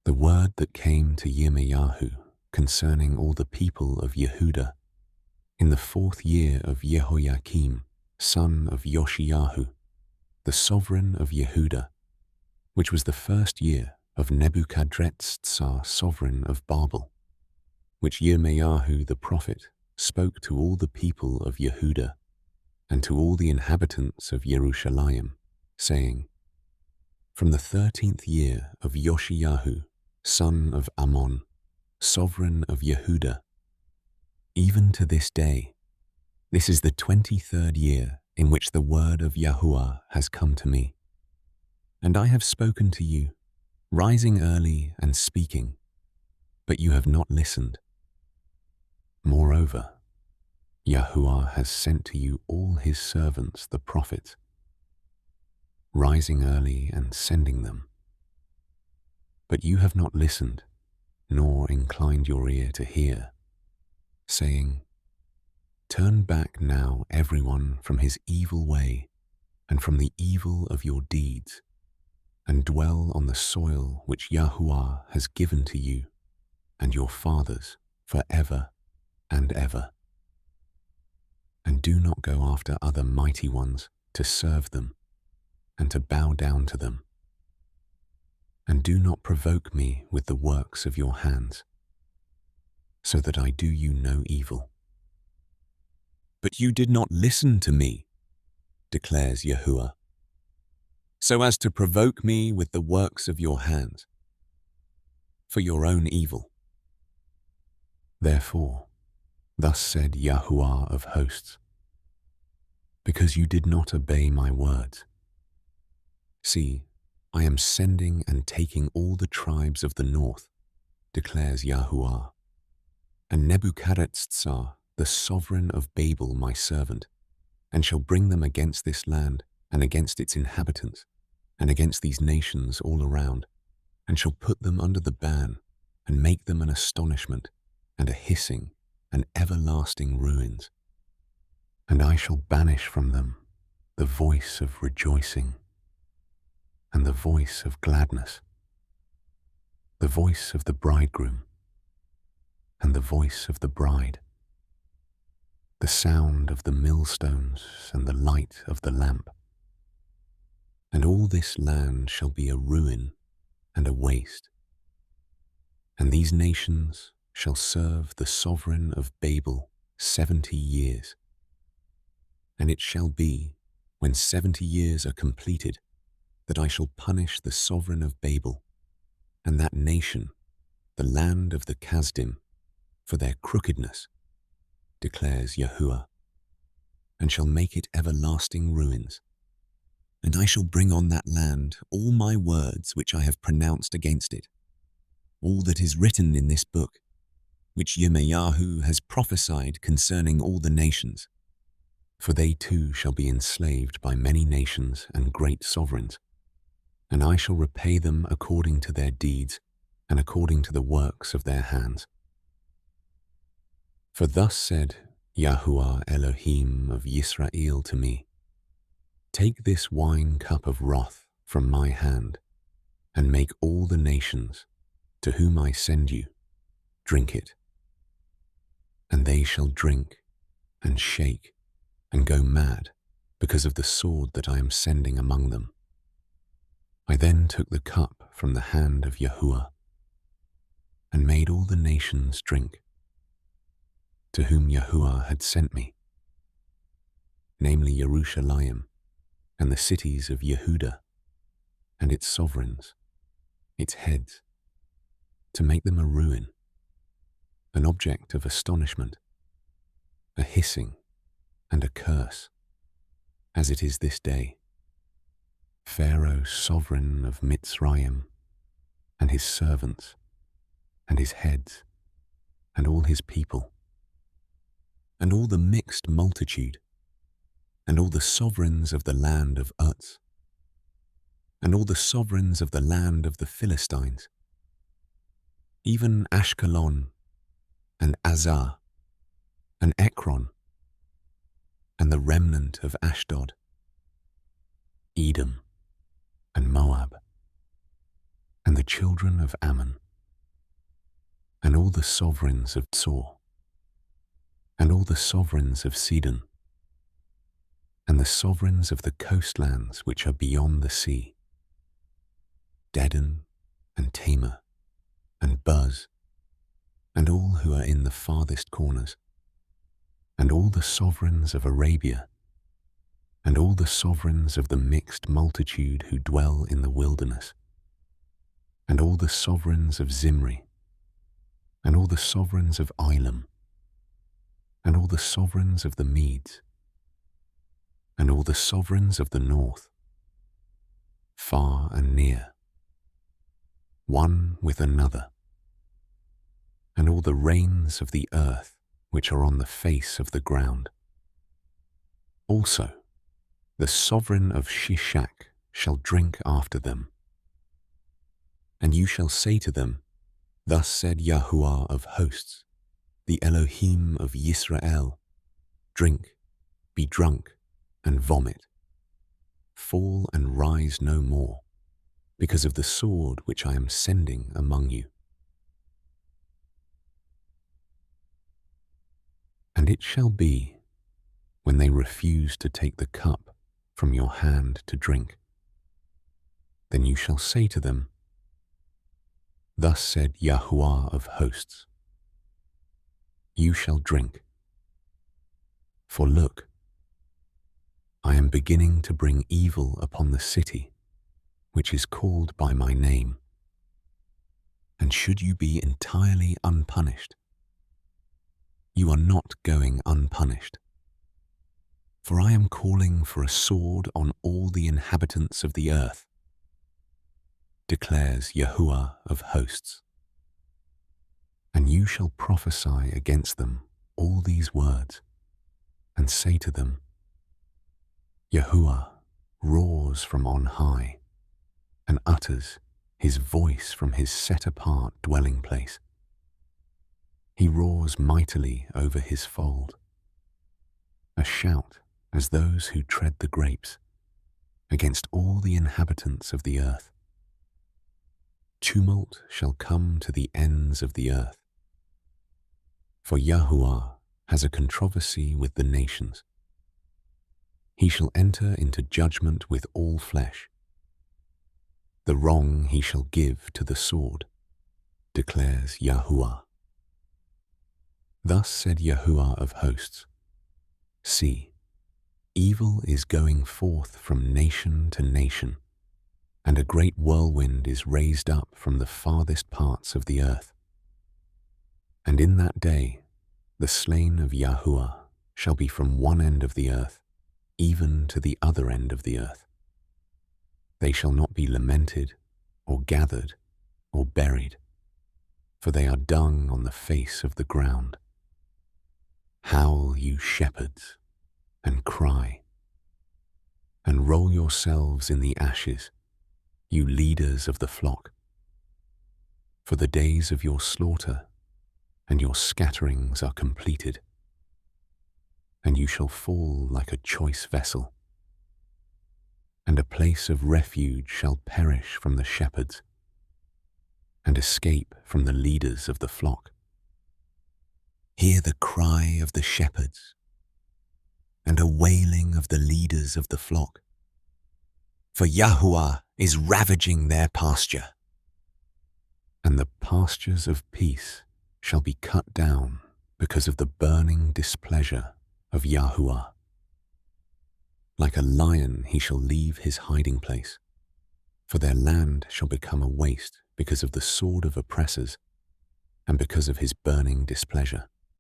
The word that came to Yirmiyahu concerning all the people of Yehudah in the 4th year of Jehoiakim, son of Yoshiyahu, the sovereign of Yehudah, which was the 1st year of Nebuchadrezzar, sovereign of Babel, which Yirmiyahu the prophet spoke to all the people of Yehudah and to all the inhabitants of Jerusalem, saying, From the 13th year of Yoshiyahu, son of Ammon, sovereign of Yehudah, even to this day, this is the 23rd year in which the word of Yahuah has come to me. And I have spoken to you, rising early and speaking, but you have not listened. Moreover, Yahuah has sent to you all his servants the prophets, rising early and sending them. But you have not listened, nor inclined your ear to hear, saying, Turn back now everyone from his evil way and from the evil of your deeds, and dwell on the soil which Yahuah has given to you and your fathers forever and ever. And do not go after other mighty ones to serve them and to bow down to them. And do not provoke me with the works of your hands, so that I do you no evil. But you did not listen to me, declares Yahuah, so as to provoke me with the works of your hands, for your own evil. Therefore, thus said Yahuah of hosts, because you did not obey my words, see, I am sending and taking all the tribes of the north, declares Yahuah, and Nebuchadrezzar, the sovereign of Babel, my servant, and shall bring them against this land and against its inhabitants, and against these nations all around, and shall put them under the ban, and make them an astonishment, and a hissing, and everlasting ruins. And I shall banish from them the voice of rejoicing, and the voice of gladness, the voice of the bridegroom, and the voice of the bride, the sound of the millstones and the light of the lamp. And all this land shall be a ruin and a waste. And these nations shall serve the sovereign of Babel 70 years. And it shall be, when 70 years are completed, that I shall punish the sovereign of Babel, and that nation, the land of the Kasdim, for their crookedness, declares Yahuah, and shall make it everlasting ruins. And I shall bring on that land all my words which I have pronounced against it, all that is written in this book, which Yirmiyahu has prophesied concerning all the nations. For they too shall be enslaved by many nations and great sovereigns, and I shall repay them according to their deeds and according to the works of their hands. For thus said Yahuah Elohim of Yisrael to me, Take this wine cup of wrath from my hand, and make all the nations, to whom I send you, drink it. And they shall drink and shake and go mad because of the sword that I am sending among them. I then took the cup from the hand of Yahuah, and made all the nations drink, to whom Yahuah had sent me, namely Jerusalem, and the cities of Yehudah, and its sovereigns, its heads, to make them a ruin, an object of astonishment, a hissing and a curse, as it is this day. Pharaoh, sovereign of Mitzrayim, and his servants, and his heads, and all his people, and all the mixed multitude, and all the sovereigns of the land of Uz, and all the sovereigns of the land of the Philistines, even Ashkelon, and Azar, and Ekron, and the remnant of Ashdod, Edom, and Moab, and the children of Ammon, and all the sovereigns of Tsor, and all the sovereigns of Sidon, and the sovereigns of the coastlands which are beyond the sea, Dedan, and Tamar, and Buz, and all who are in the farthest corners, and all the sovereigns of Arabia, and all the sovereigns of the mixed multitude who dwell in the wilderness, and all the sovereigns of Zimri, and all the sovereigns of Elam, and all the sovereigns of the Medes, and all the sovereigns of the north, far and near, one with another, and all the reigns of the earth which are on the face of the ground. Also, the sovereign of Shishak shall drink after them. And you shall say to them, Thus said Yahuah of hosts, the Elohim of Yisrael, drink, be drunk, and vomit. Fall and rise no more, because of the sword which I am sending among you. And it shall be, when they refuse to take the cup from your hand to drink, then you shall say to them, Thus said Yahuah of hosts, you shall drink. For look, I am beginning to bring evil upon the city, which is called by my name. And should you be entirely unpunished, you are not going unpunished. For I am calling for a sword on all the inhabitants of the earth, declares Yahuah of hosts. And you shall prophesy against them all these words, and say to them, Yahuah roars from on high, and utters his voice from his set-apart dwelling place. He roars mightily over his fold, a shout as those who tread the grapes, against all the inhabitants of the earth. Tumult shall come to the ends of the earth. For Yahuah has a controversy with the nations. He shall enter into judgment with all flesh. The wrong he shall give to the sword, declares Yahuah. Thus said Yahuah of hosts, See, evil is going forth from nation to nation, and a great whirlwind is raised up from the farthest parts of the earth. And in that day the slain of Yahuah shall be from one end of the earth even to the other end of the earth. They shall not be lamented, or gathered, or buried, for they are dung on the face of the ground. Howl, you shepherds, and cry, and roll yourselves in the ashes, you leaders of the flock. For the days of your slaughter and your scatterings are completed, and you shall fall like a choice vessel, and a place of refuge shall perish from the shepherds, and escape from the leaders of the flock. Hear the cry of the shepherds, and a wailing of the leaders of the flock. For Yahuah is ravaging their pasture, and the pastures of peace shall be cut down because of the burning displeasure of Yahuah. Like a lion he shall leave his hiding place, for their land shall become a waste because of the sword of oppressors and because of his burning displeasure.